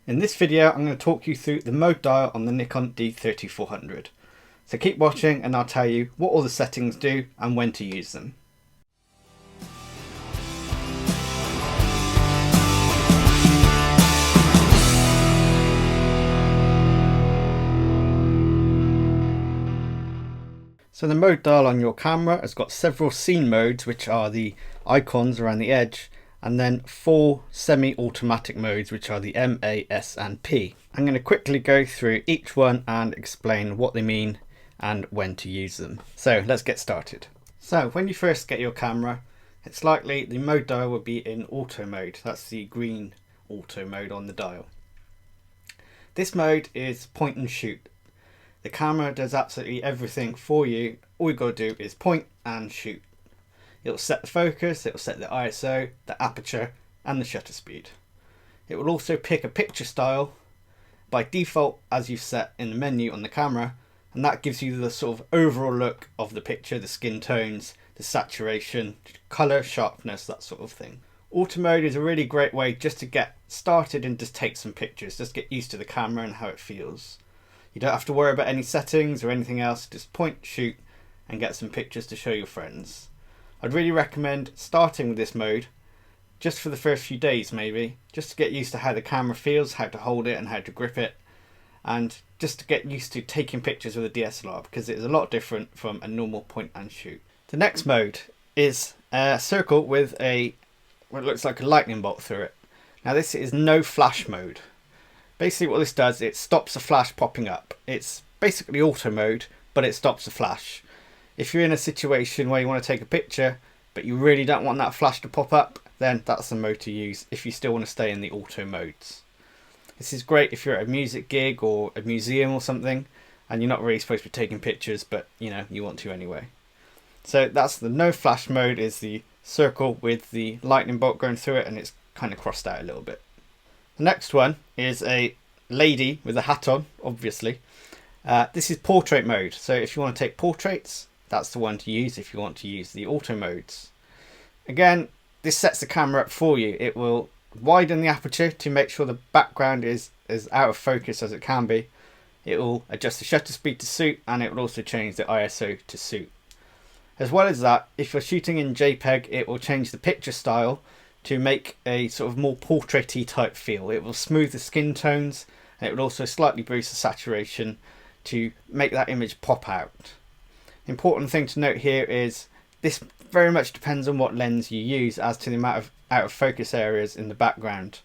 In this video I'm going to talk you through the mode dial on the Nikon D3400. So keep watching and I'll tell you what all the settings do and when to use them. So the mode dial on your camera has got several scene modes, which are the icons around the edge, and then 4 semi-automatic modes, which are the M, A, S and P. I'm going to quickly go through each one and explain what they mean and when to use them. So let's get started. So when you first get your camera, it's likely the mode dial will be in auto mode. That's the green auto mode on the dial. This mode is point and shoot. The camera does absolutely everything for you. All you got to do is point and shoot. It will set the focus, it will set the ISO, the aperture and the shutter speed. It will also pick a picture style by default as you've set in the menu on the camera, and that gives you the sort of overall look of the picture, the skin tones, the saturation, colour, sharpness, that sort of thing. Auto mode is a really great way just to get started and just take some pictures, just get used to the camera and how it feels. You don't have to worry about any settings or anything else, just point, shoot and get some pictures to show your friends. I'd really recommend starting with this mode just for the first few days maybe, just to get used to how the camera feels, how to hold it and how to grip it, and just to get used to taking pictures with a DSLR because it is a lot different from a normal point and shoot. The next mode is a circle with what looks like a lightning bolt through it. Now this is no flash mode. Basically what this does, it stops the flash popping up. It's basically auto mode, but it stops the flash. If you're in a situation where you want to take a picture, but you really don't want that flash to pop up, then that's the mode to use if you still want to stay in the auto modes. This is great if you're at a music gig or a museum or something, and you're not really supposed to be taking pictures, but you want to anyway. So that's the no flash mode, is the circle with the lightning bolt going through it, and it's kind of crossed out a little bit. The next one is a lady with a hat on, obviously. This is portrait mode. So if you want to take portraits, that's the one to use if you want to use the auto modes. Again, this sets the camera up for you. It will widen the aperture to make sure the background is as out of focus as it can be. It will adjust the shutter speed to suit, and it will also change the ISO to suit. As well as that, if you're shooting in JPEG, it will change the picture style to make a sort of more portraity type feel. It will smooth the skin tones, and it will also slightly boost the saturation to make that image pop out. Important thing to note here is this very much depends on what lens you use as to the amount of out of focus areas in the background.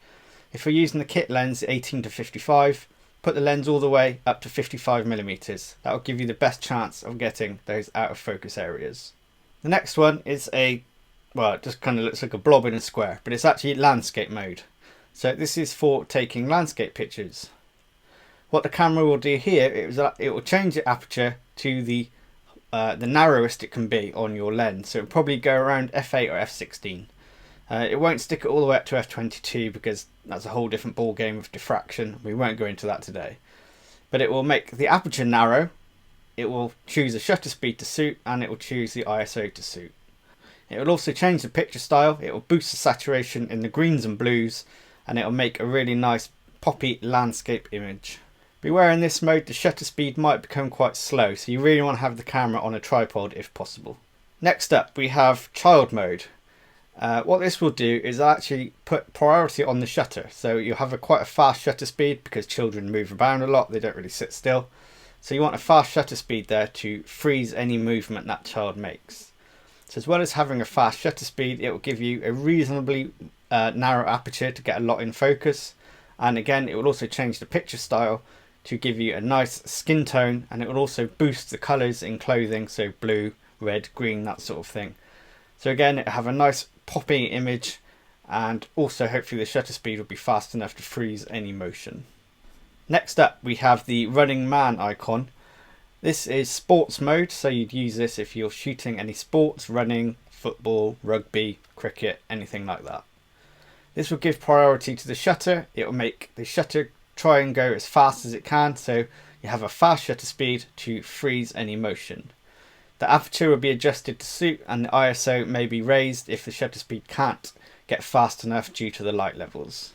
If you're using the kit lens 18-55, put the lens all the way up to 55mm. That will give you the best chance of getting those out of focus areas. The next one is well, it just kind of looks like a blob in a square, but it's actually landscape mode. So this is for taking landscape pictures. What the camera will do here is that it will change the aperture to the narrowest it can be on your lens. So it'll probably go around f8 or f16. It won't stick it all the way up to f22 because that's a whole different ball game of diffraction. We won't go into that today. But it will make the aperture narrow, it will choose a shutter speed to suit, and it will choose the ISO to suit. It will also change the picture style. It will boost the saturation in the greens and blues, and it will make a really nice poppy landscape image. Beware in this mode, the shutter speed might become quite slow, so you really want to have the camera on a tripod if possible. Next up we have child mode. What this will do is actually put priority on the shutter. So you'll have quite a fast shutter speed because children move around a lot, they don't really sit still. So you want a fast shutter speed there to freeze any movement that child makes. So as well as having a fast shutter speed, it will give you a reasonably narrow aperture to get a lot in focus. And again, it will also change the picture style to give you a nice skin tone, and it will also boost the colours in clothing, so blue, red, green, that sort of thing. So again, it will have a nice poppy image, and also hopefully the shutter speed will be fast enough to freeze any motion. Next up we have the running man icon. This is sports mode, so you'd use this if you're shooting any sports, running, football, rugby, cricket, anything like that. This will give priority to the shutter. It will make the shutter try and go as fast as it can, so you have a fast shutter speed to freeze any motion. The aperture will be adjusted to suit, and the ISO may be raised if the shutter speed can't get fast enough due to the light levels.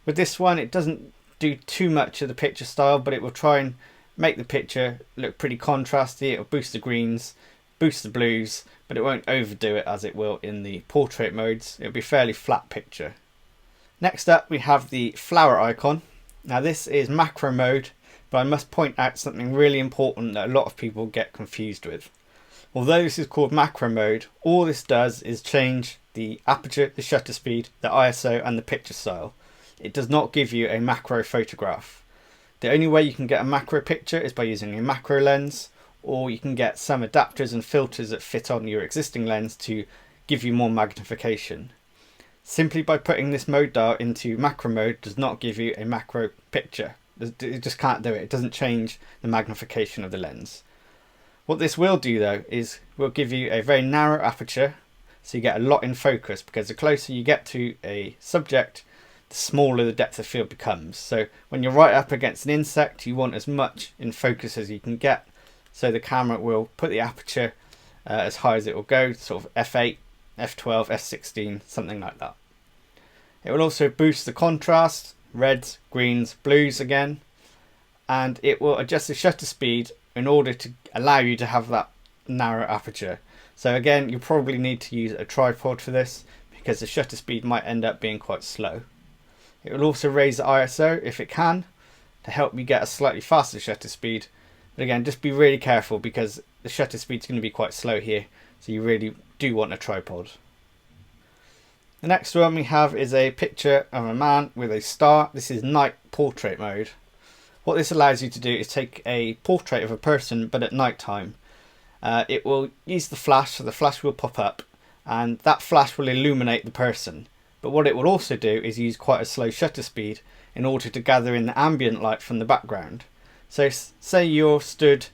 With this one, it doesn't do too much of the picture style, but it will try and make the picture look pretty contrasty. It'll boost the greens, boost the blues, but it won't overdo it as it will in the portrait modes. It'll be a fairly flat picture. Next up, we have the flower icon. Now this is macro mode, but I must point out something really important that a lot of people get confused with. Although this is called macro mode, all this does is change the aperture, the shutter speed, the ISO and the picture style. It does not give you a macro photograph. The only way you can get a macro picture is by using a macro lens, or you can get some adapters and filters that fit on your existing lens to give you more magnification. Simply by putting this mode dial into macro mode does not give you a macro picture. It just can't do it. It doesn't change the magnification of the lens. What this will do though is will give you a very narrow aperture, so you get a lot in focus, because the closer you get to a subject, the smaller the depth of field becomes. So when you're right up against an insect, you want as much in focus as you can get. So the camera will put the aperture as high as it will go, sort of f8, f12, f16, something like that. It will also boost the contrast, reds, greens, blues again, and it will adjust the shutter speed in order to allow you to have that narrow aperture. So again, you probably need to use a tripod for this, because the shutter speed might end up being quite slow. It will also raise the ISO if it can, to help you get a slightly faster shutter speed. But again, just be really careful, because the shutter speed is going to be quite slow here, so you really do want a tripod. The next one we have is a picture of a man with a star. This is night portrait mode. What this allows you to do is take a portrait of a person, but at night time. It will use the flash, so the flash will pop up, and that flash will illuminate the person. But what it will also do is use quite a slow shutter speed in order to gather in the ambient light from the background. So say you're stood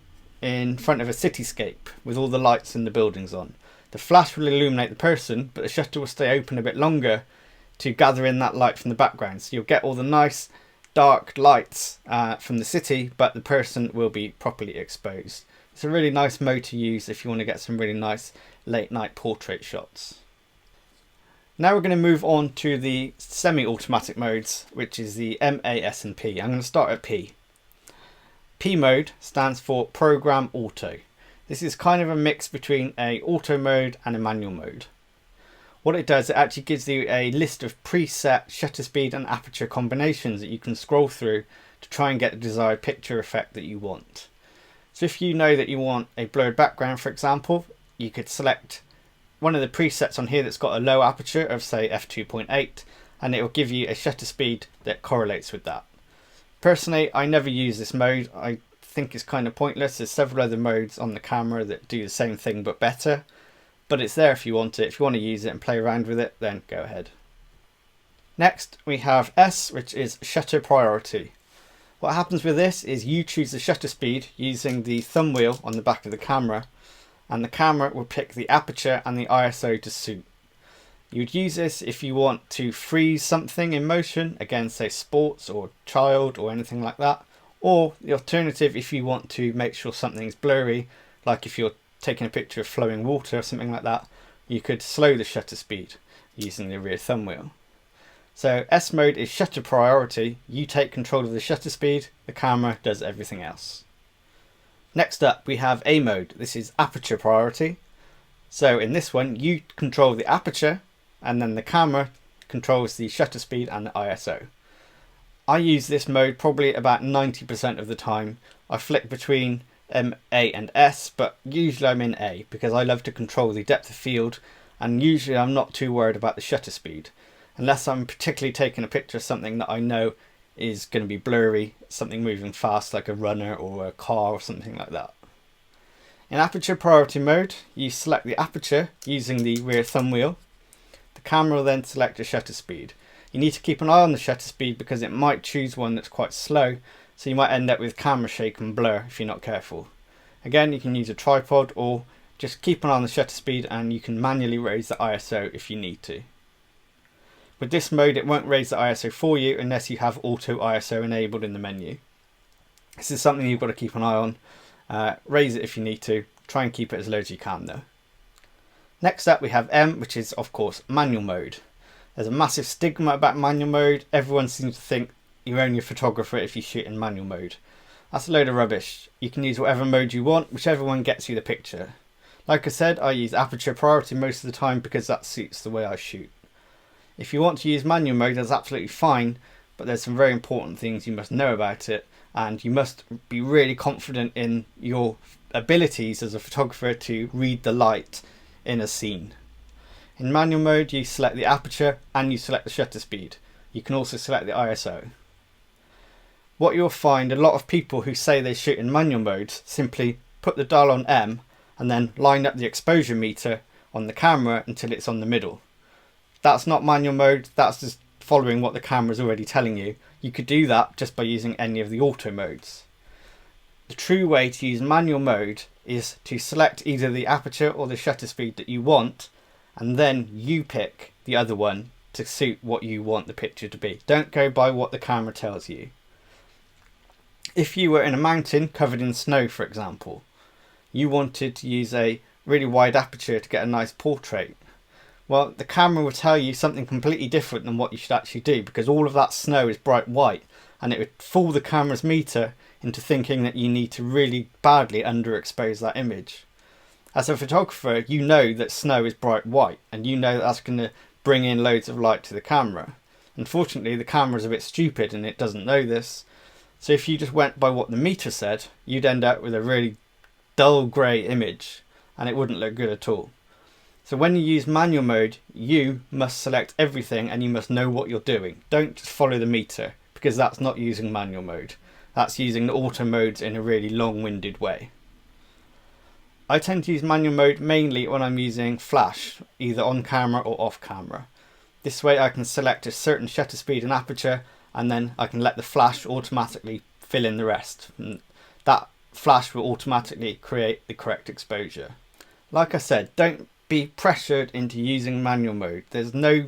in front of a cityscape with all the lights in the buildings on. The flash will illuminate the person, but the shutter will stay open a bit longer to gather in that light from the background. So you'll get all the nice dark lights from the city, but the person will be properly exposed. It's a really nice mode to use if you want to get some really nice late night portrait shots. Now we're going to move on to the semi-automatic modes, which is the M, A, S and P. I'm going to start at P. P mode stands for Program Auto. This is kind of a mix between a auto mode and a manual mode. What it does, it actually gives you a list of preset shutter speed and aperture combinations that you can scroll through to try and get the desired picture effect that you want. So if you know that you want a blurred background, for example, you could select one of the presets on here that's got a low aperture of say f2.8, and it will give you a shutter speed that correlates with that. Personally, I never use this mode. I think it's kind of pointless. There's several other modes on the camera that do the same thing but better, but it's there if you want it. If you want to use it and play around with it, then go ahead. Next we have S, which is shutter priority. What happens with this is you choose the shutter speed using the thumb wheel on the back of the camera, and the camera will pick the aperture and the ISO to suit. You'd use this if you want to freeze something in motion, again say sports or child or anything like that, or the alternative if you want to make sure something's blurry, like if you're taking a picture of flowing water or something like that, you could slow the shutter speed using the rear thumb wheel. So S mode is shutter priority. You take control of the shutter speed, the camera does everything else. Next up we have A mode. This is aperture priority. So in this one you control the aperture, and then the camera controls the shutter speed and the ISO. I use this mode probably about 90% of the time. I flick between A and S, but usually I'm in A because I love to control the depth of field, and usually I'm not too worried about the shutter speed, unless I'm particularly taking a picture of something that I know is going to be blurry, something moving fast like a runner or a car or something like that. In aperture priority mode, you select the aperture using the rear thumb wheel. The camera will then select a shutter speed. You need to keep an eye on the shutter speed because it might choose one that's quite slow, so you might end up with camera shake and blur if you're not careful. Again, you can use a tripod or just keep an eye on the shutter speed, and you can manually raise the ISO if you need to. With this mode it won't raise the ISO for you unless you have auto ISO enabled in the menu. This is something you've got to keep an eye on. Raise it if you need to. Try and keep it as low as you can though. Next up we have M, which is of course manual mode. There's a massive stigma about manual mode. Everyone seems to think you're only a photographer if you shoot in manual mode. That's a load of rubbish. You can use whatever mode you want, whichever one gets you the picture. Like I said, I use aperture priority most of the time because that suits the way I shoot. If you want to use manual mode, that's absolutely fine, but there's some very important things you must know about it, and you must be really confident in your abilities as a photographer to read the light in a scene. In manual mode, you select the aperture and you select the shutter speed. You can also select the ISO. What you'll find, a lot of people who say they shoot in manual mode simply put the dial on M and then line up the exposure meter on the camera until it's on the middle. That's not manual mode, that's just following what the camera's already telling you. You could do that just by using any of the auto modes. The true way to use manual mode is to select either the aperture or the shutter speed that you want, and then you pick the other one to suit what you want the picture to be. Don't go by what the camera tells you. If you were in a mountain covered in snow, for example, you wanted to use a really wide aperture to get a nice portrait. Well, the camera will tell you something completely different than what you should actually do, because all of that snow is bright white, and it would fool the camera's meter into thinking that you need to really badly underexpose that image. As a photographer, you know that snow is bright white, and you know that that's going to bring in loads of light to the camera. Unfortunately, the camera's a bit stupid and it doesn't know this. So if you just went by what the meter said, you'd end up with a really dull grey image, and it wouldn't look good at all. So when you use manual mode, you must select everything and you must know what you're doing. Don't just follow the meter, because that's not using manual mode. That's using the auto modes in a really long-winded way. I tend to use manual mode mainly when I'm using flash, either on camera or off camera. This way I can select a certain shutter speed and aperture, and then I can let the flash automatically fill in the rest. And that flash will automatically create the correct exposure. Like I said, don't be pressured into using manual mode. There's no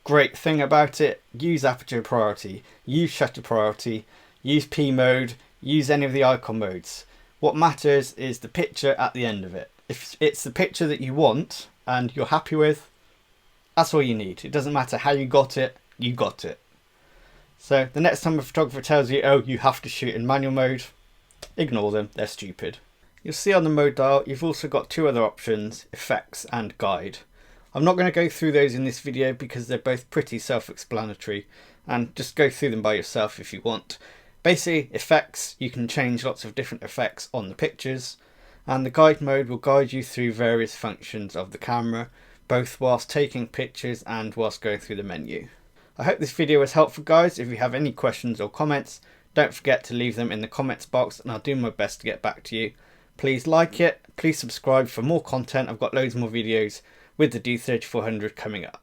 great thing about it. Use aperture priority, use shutter priority, use P mode, use any of the icon modes. What matters is the picture at the end of it. If it's the picture that you want and you're happy with, that's all you need. It doesn't matter how you got it, you got it. So the next time a photographer tells you, oh, you have to shoot in manual mode, ignore them, they're stupid. You'll see on the mode dial, you've also got two other options, effects and guide. I'm not going to go through those in this video because they're both pretty self-explanatory, and just go through them by yourself if you want. Basically, effects, you can change lots of different effects on the pictures, and the guide mode will guide you through various functions of the camera, both whilst taking pictures and whilst going through the menu. I hope this video was helpful, guys. If you have any questions or comments, don't forget to leave them in the comments box and I'll do my best to get back to you. Please like it, please subscribe for more content. I've got loads more videos with the D3400 coming up.